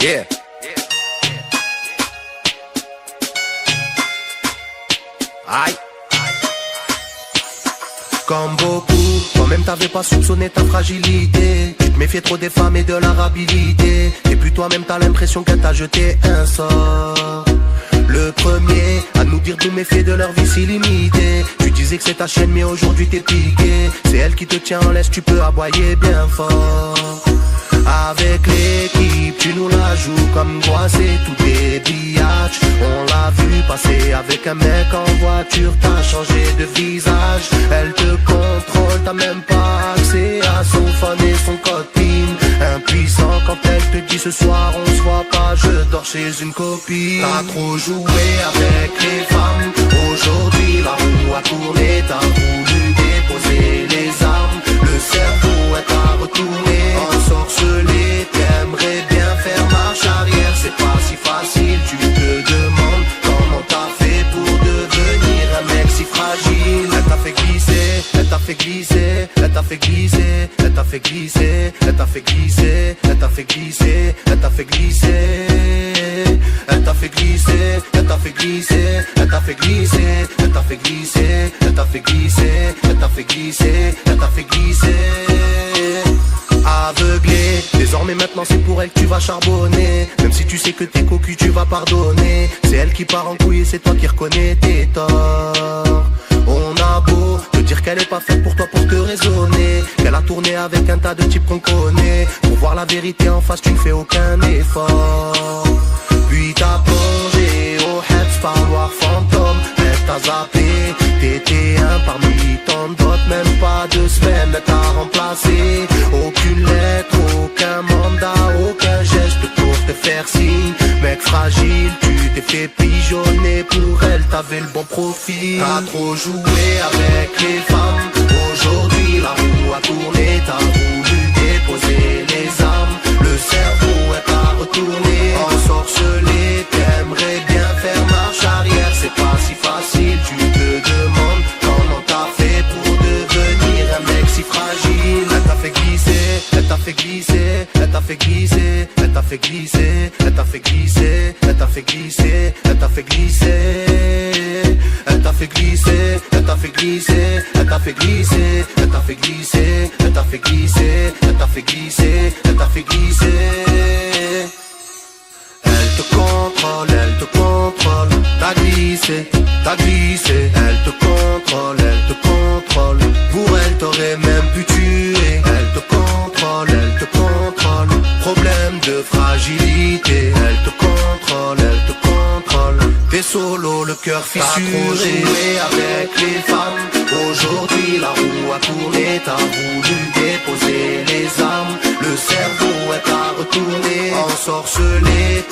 Yeah. Aïe. Comme beaucoup, toi-même t'avais pas soupçonné ta fragilité. Tu te méfiais trop des femmes et de leur habilité. Et puis toi-même t'as l'impression qu'elle t'a jeté un sort. Le premier à nous dire de nous méfier de leur vie si limitée. Tu disais que c'est ta chienne mais aujourd'hui t'es piqué. C'est elle qui te tient en laisse, tu peux aboyer bien fort. Avec l'équipe, tu nous la joues comme quoi c'est tout des biatchs. On l'a vu passer avec un mec en voiture, t'as changé de visage. Elle te contrôle, t'as même pas accès à son phone et son code PIN. Impuissant quand elle te dit ce soir on se voit pas, je dors chez une copine. T'as trop joué avec les femmes, aujourd'hui la roue a tourné. T'as voulu déposer les armes, le cerveau est à retourner. Ensorcelé, t'aimerais bien faire marche arrière. C'est pas si facile, tu te demandes comment t'as fait pour devenir un mec si fragile. Elle t'a fait glisser, elle t'a fait glisser, elle t'a fait glisser, elle t'a fait glisser, elle t'a fait glisser, elle t'a fait glisser, elle t'a fait glisser, elle t'a fait glisser, elle t'a fait glisser, elle t'a fait glisser, elle t'a fait glisser, elle t'a fait glisser, elle t'a fait glisser, elle t'a fait glisser. Aveuglé, désormais maintenant c'est pour elle que tu vas charbonner. Même si tu sais que t'es cocu tu vas pardonner. C'est elle qui part en couille et c'est toi qui reconnais tes torts. On a beau te dire qu'elle est pas faite pour toi pour te raisonner, qu'elle a tourné avec un tas de types qu'on connaît. Pour voir la vérité en face tu ne fais aucun effort. Puis t'as plongé au Heads par noir fantôme. Elle t'a zappé, t'étais un parmi tant d'autres. Même pas 2 semaines, elle t'a remplacé. Aucune lettre, aucun mandat, aucun geste pour te faire signe. Mec fragile, tu t'es fait pigeonner. Pour elle, t'avais le bon profil. T'as trop joué avec les femmes, aujourd'hui la roue a tourné. T'as voulu déposer les armes, le cerveau est à retourner. Ensorcelé, t'aimerais bien faire marche arrière. C'est pas si facile, tu te demandes comment t'as fait pour devenir un mec si fragile. Elle t'a fait glisser, elle t'a fait glisser, elle t'a fait glisser, elle t'a fait glisser, elle t'a fait glisser, elle t'a fait glisser, elle t'a fait glisser, elle t'a fait glisser, elle t'a fait glisser, elle t'a fait glisser, elle t'a fait glisser, elle t'a fait glisser, elle t'a fait glisser, elle t'a fait glisser. Elle te contrôle, t'as glissé, elle te contrôle, pour elle t'aurais même pu tuer. Elle te contrôle, problème de fragilité. Elle te contrôle, t'es solo, le cœur fissuré. T'as trop joué avec les femmes, aujourd'hui la roue a tourné. T'as voulu déposer les armes, le cerveau est à retourner. Ensorcelé,